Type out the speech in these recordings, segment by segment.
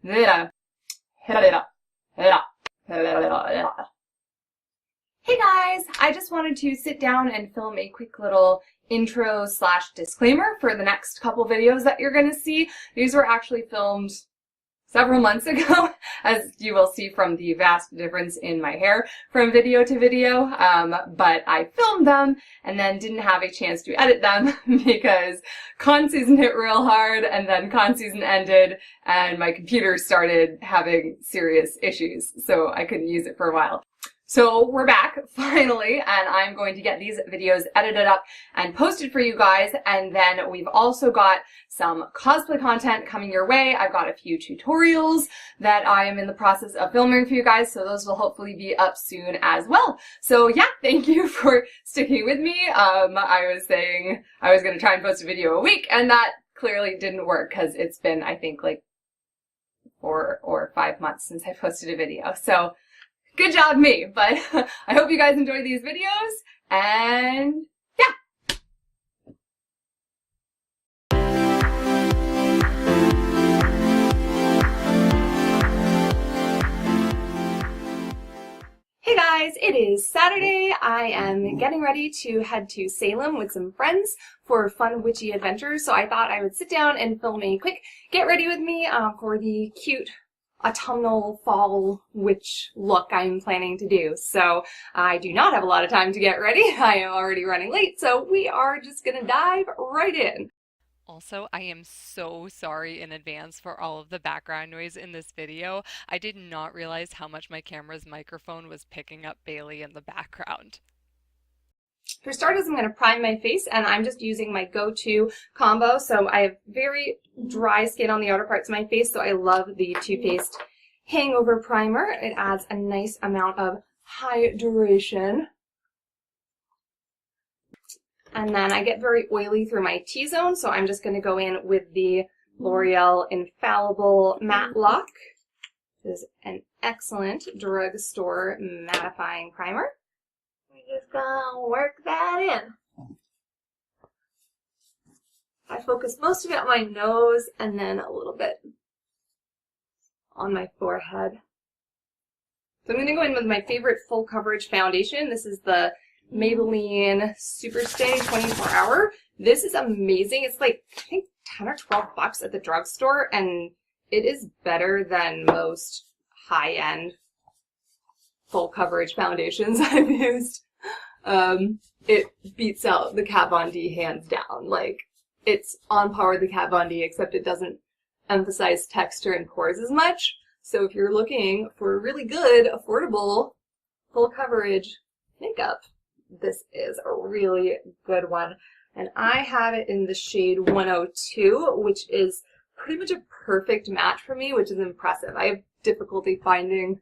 Hey guys, I just wanted to sit down and film a quick little intro slash disclaimer for the next couple videos that you're going to see. These were actually filmed several months ago, as you will see from the vast difference in my hair from video to video, but I filmed them and then didn't have a chance to edit them because con season hit real hard and then con season ended and my computer started having serious issues, so I couldn't use it for a while. So we're back, finally, and I'm going to get these videos edited up and posted for you guys, and then we've also got some cosplay content coming your way. I've got a few tutorials that I am in the process of filming for you guys, so those will hopefully be up soon as well. So yeah, thank you for sticking with me. I was saying I was going to try and post a video a week, and that clearly didn't work because it's been, I think, like 4 or 5 months since I posted a video. So good job me, but I hope you guys enjoy these videos, and yeah. Hey guys, it is Saturday. I am getting ready to head to Salem with some friends for fun witchy adventures, so I thought I would sit down and film a quick get ready with me for the cute autumnal fall witch look I'm planning to do. So I do not have a lot of time to get ready. I am already running late, so we are just gonna dive right in. Also, I am so sorry in advance for all of the background noise in this video. I did not realize how much my camera's microphone was picking up Bailey in the background. For starters, I'm going to prime my face, and I'm just using my go-to combo. So I have very dry skin on the outer parts of my face, so I love the Too Faced Hangover Primer. It adds a nice amount of hydration. And then I get very oily through my T-zone, so I'm just going to go in with the L'Oreal Infallible Matte Lock. This is an excellent drugstore mattifying primer. We're just gonna work that in. I focus most of it on my nose and then a little bit on my forehead. So I'm going to go in with my favorite full coverage foundation. This is the Maybelline Super Stay 24 Hour. This is amazing. It's like, I think 10 or 12 bucks at the drugstore, and it is better than most high-end full coverage foundations I've used. It beats out the Kat Von D hands down. Like, it's on par with the Kat Von D, except it doesn't emphasize texture and pores as much. So if you're looking for really good, affordable, full coverage makeup, this is a really good one. And I have it in the shade 102, which is pretty much a perfect match for me, which is impressive. I have difficulty finding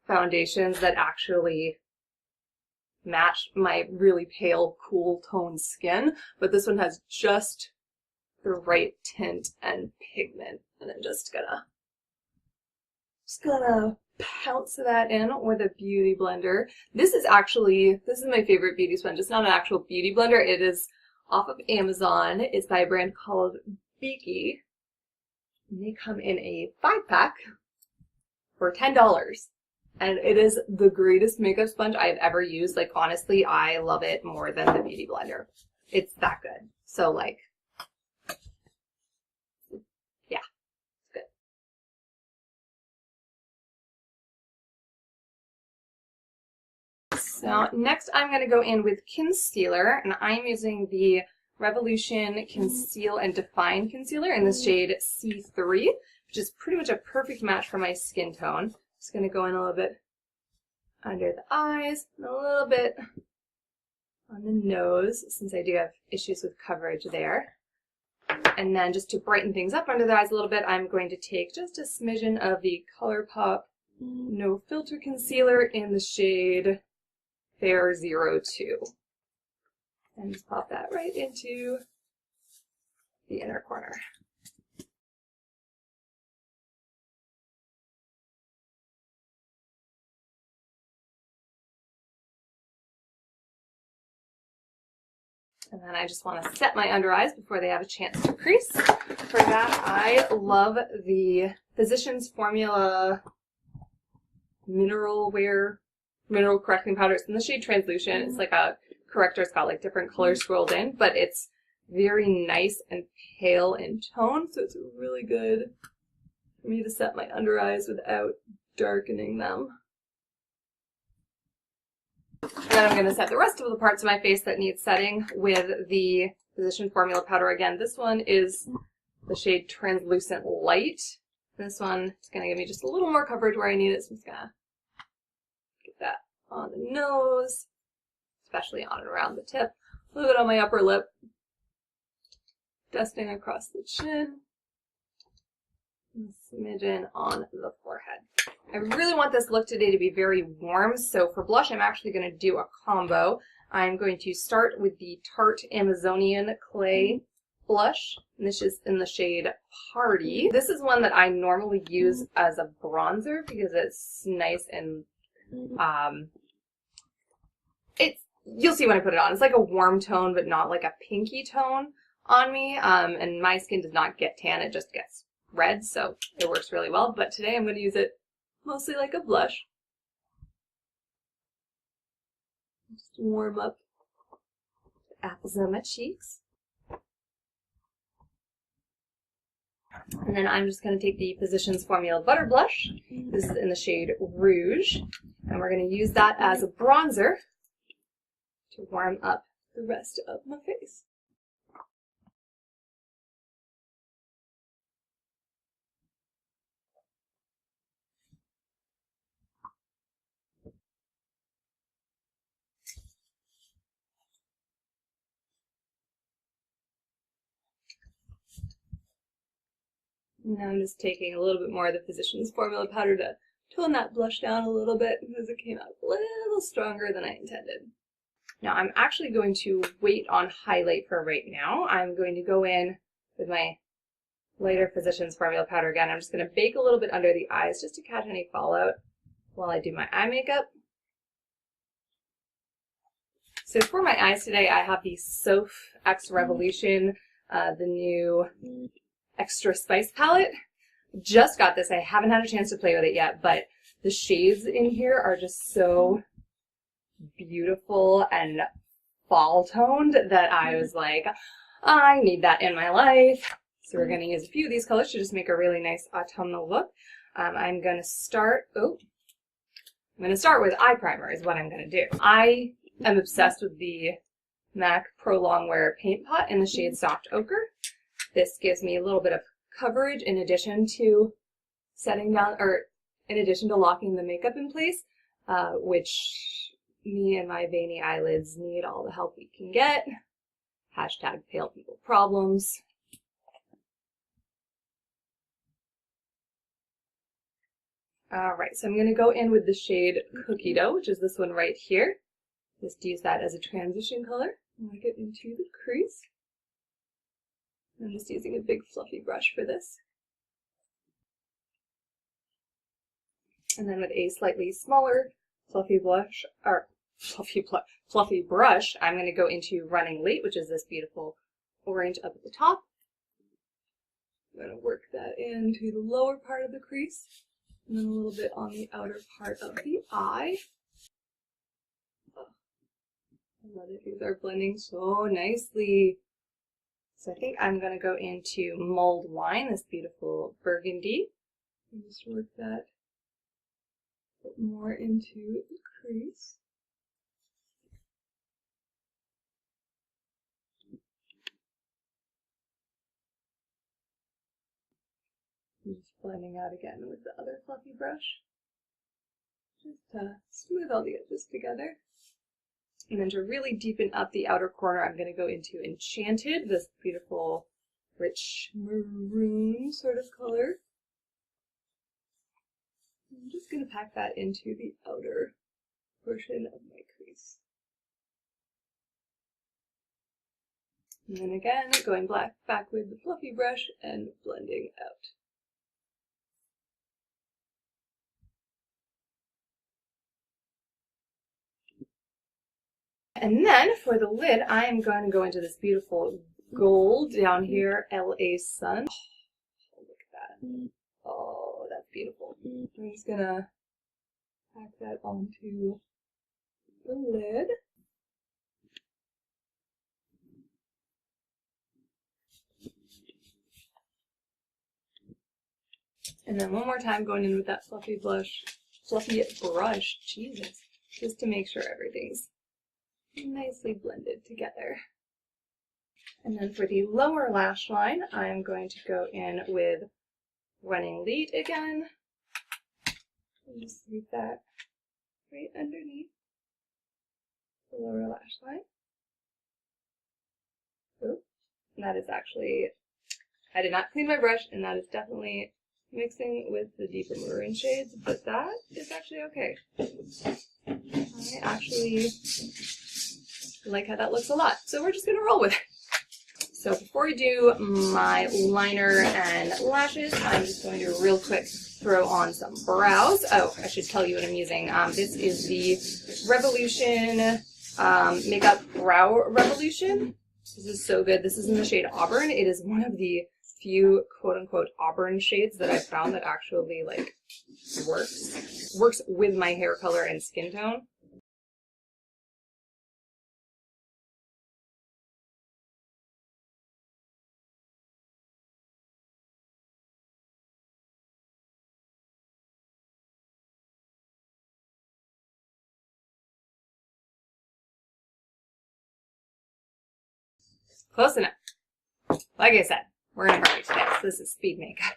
foundations that actually match my really pale, cool toned skin, but this one has just the right tint and pigment, and I'm just gonna pounce that in with a beauty blender. This is my favorite beauty sponge. It's not an actual beauty blender. It is off of Amazon. It's by a brand called Beaky, and they come in a 5-pack for $10. And it is the greatest makeup sponge I've ever used. Like, honestly, I love it more than the Beauty Blender. It's that good. So, like, yeah, it's good. So, next I'm going to go in with concealer, and I'm using the Revolution Conceal and Define Concealer in the shade C3, which is pretty much a perfect match for my skin tone. Just going to go in a little bit under the eyes and a little bit on the nose, since I do have issues with coverage there. And then just to brighten things up under the eyes a little bit, I'm going to take just a smidgen of the ColourPop No Filter Concealer in the shade Fair 02. And just pop that right into the inner corner. And then I just want to set my under eyes before they have a chance to crease. For that, I love the Physicians Formula Mineral Correcting Powder. It's in the shade Translucent. It's like a corrector. It's got like different colors swirled in, but it's very nice and pale in tone, so it's really good for me to set my under eyes without darkening them. And then I'm going to set the rest of the parts of my face that need setting with the Physicians Formula powder again. This one is the shade Translucent Light. This one is going to give me just a little more coverage where I need it, so I'm just going to get that on the nose, especially on and around the tip, a little bit on my upper lip, dusting across the chin, and a smidgen on the forehead. I really want this look today to be very warm, so for blush I'm actually going to do a combo. I'm going to start with the Tarte Amazonian Clay blush, and this is in the shade Party. This is one that I normally use as a bronzer because it's nice and you'll see when I put it on. It's like a warm tone but not like a pinky tone on me, and my skin does not get tan, it just gets red, so it works really well. But today I'm going to use it mostly like a blush. Just warm up the apples on my cheeks. And then I'm just going to take the Physicians Formula Butter Blush. This is in the shade Rouge. And we're going to use that as a bronzer to warm up the rest of my face. Now I'm just taking a little bit more of the Physicians Formula powder to tone that blush down a little bit because it came out a little stronger than I intended. Now I'm actually going to wait on highlight for right now. I'm going to go in with my lighter Physicians Formula powder again. I'm just going to bake a little bit under the eyes just to catch any fallout while I do my eye makeup. So for my eyes today, I have the Soph X Revolution, the new Extra Spice palette. Just got this. I haven't had a chance to play with it yet, but the shades in here are just so beautiful and fall toned that I was like, I need that in my life. So we're going to use a few of these colors to just make a really nice autumnal look. I'm going to start with eye primer is what I'm going to do. I am obsessed with the MAC Pro Longwear Paint Pot in the shade Soft Ochre. This gives me a little bit of coverage in addition to setting down, or in addition to locking the makeup in place, which me and my veiny eyelids need all the help we can get. Hashtag pale people problems. Alright, so I'm going to go in with the shade Cookie Dough, which is this one right here. Just use that as a transition color. I'm going to get into the crease. I'm just using a big fluffy brush for this. And then with a slightly smaller fluffy brush, I'm going to go into Running Late, which is this beautiful orange up at the top. I'm going to work that into the lower part of the crease, and then a little bit on the outer part of the eye. Oh, I love it. These are blending so nicely. So I think I'm going to go into Mulled Wine, this beautiful burgundy, and just work that a bit more into the crease. I'm just blending out again with the other fluffy brush, just to smooth all the edges together. And then to really deepen up the outer corner, I'm going to go into Enchanted, this beautiful rich maroon sort of color. I'm just going to pack that into the outer portion of my crease. And then again, going back with the fluffy brush and blending out. And then for the lid, I am going to go into this beautiful gold down here, LA Sun. Oh, look at that. Oh, that's beautiful. I'm just gonna pack that onto the lid. And then one more time going in with that fluffy brush, Jesus, just to make sure everything's nicely blended together. And then for the lower lash line, I'm going to go in with running lead again. And just leave that right underneath the lower lash line. Ooh, and that is actually, I did not clean my brush, and that is definitely mixing with the deeper maroon shades, but that is actually okay. I actually like how that looks a lot, so we're just gonna roll with it. So before I do my liner and lashes, I'm just going to real quick throw on some brows. Oh, I should tell you what I'm using. This is the Revolution Makeup Brow Revolution. This is so good. This is in the shade Auburn. It is one of the few quote-unquote auburn shades that I've found that actually like works with my hair color and skin tone. Close enough. Like I said, we're in a hurry today, so this is speed makeup.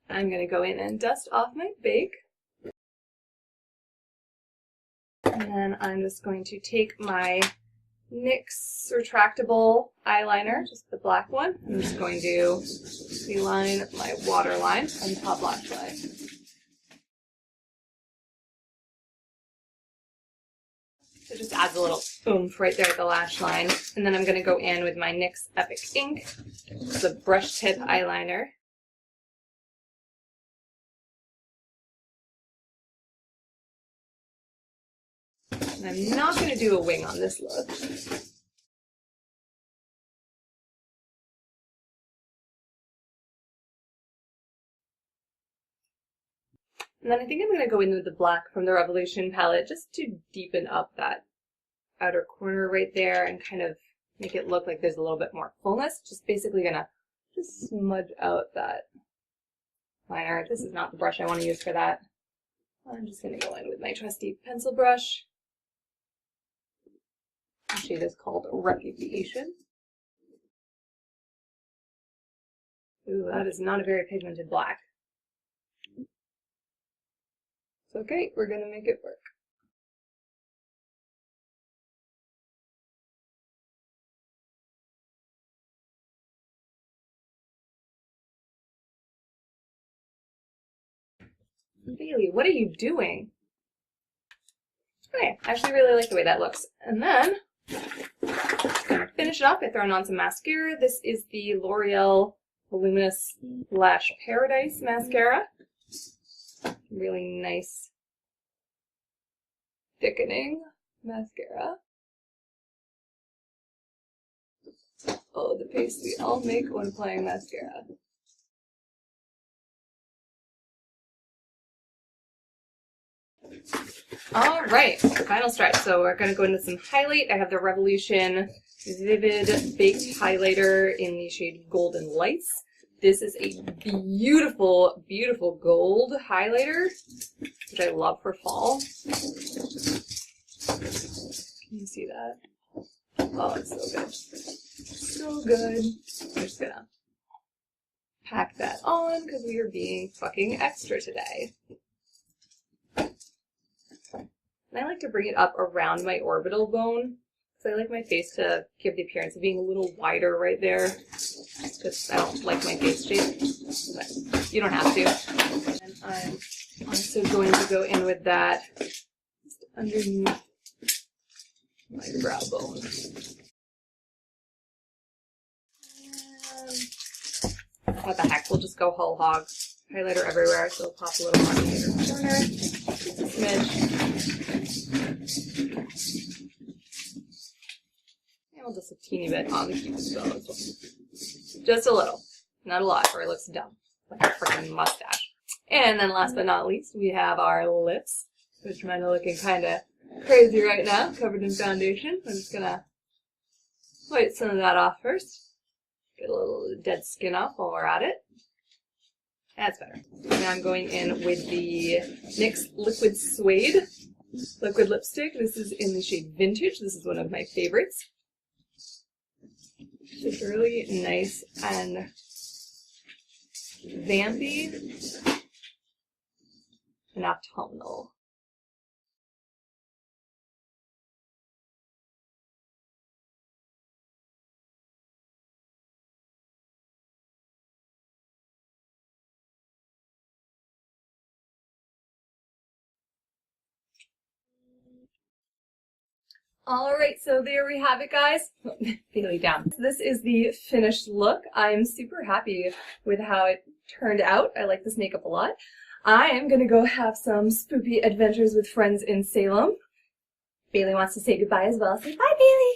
I'm going to go in and dust off my bake. And then I'm just going to take my NYX retractable eyeliner, just the black one. I'm just going to beeline my waterline on the top lash line. So it just adds a little oomph right there at the lash line. And then I'm going to go in with my NYX Epic Ink, the brush tip eyeliner. And I'm not going to do a wing on this look. And then I think I'm going to go in with the black from the Revolution palette just to deepen up that outer corner right there and kind of make it look like there's a little bit more fullness. Just basically going to just smudge out that liner. This is not the brush I want to use for that. I'm just going to go in with my trusty pencil brush. The shade is called Reputation. Ooh, that is not a very pigmented black. It's okay, we're going to make it work. Bailey, what are you doing? Okay, I actually really like the way that looks. And then, I'm going to finish it off by throwing on some mascara. This is the L'Oreal Voluminous Lash Paradise Mascara. Really nice, thickening mascara. Oh, the paste we all make when applying mascara. All right, final stretch. So we're going to go into some highlight. I have the Revolution Vivid Baked Highlighter in the shade Golden Lights. This is a beautiful, beautiful gold highlighter, which I love for fall. Can you see that? Oh, it's so good. So good. I'm just going to pack that on because we are being fucking extra today. And I like to bring it up around my orbital bone because I like my face to give the appearance of being a little wider right there because I don't like my face shape, but you don't have to. And I'm also going to go in with that just underneath my brow bone. And what the heck, we'll just go whole hog. Highlighter everywhere, so it'll pop a little on the inner corner. Just a smidge. sprinkle just a teeny bit on the cupid's bow as well. Just a little. Not a lot, or it looks dumb. Like a freaking mustache. And then last but not least, we have our lips, which mine are looking kind of crazy right now, covered in foundation. I'm just going to wipe some of that off first. Get a little dead skin off while we're at it. That's better. And I'm going in with the NYX Liquid Suede liquid lipstick. This is in the shade Vintage. This is one of my favorites. It's really nice and vampy and autumnal. Alright, so there we have it, guys. Bailey down. This is the finished look. I'm super happy with how it turned out. I like this makeup a lot. I am going to go have some spoopy adventures with friends in Salem. Bailey wants to say goodbye as well. Say bye, Bailey.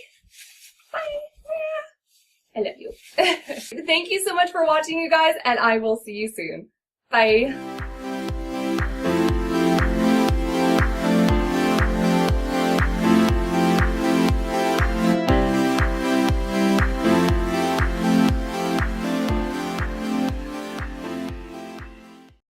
Bye. I love you. Thank you so much for watching, you guys, and I will see you soon. Bye.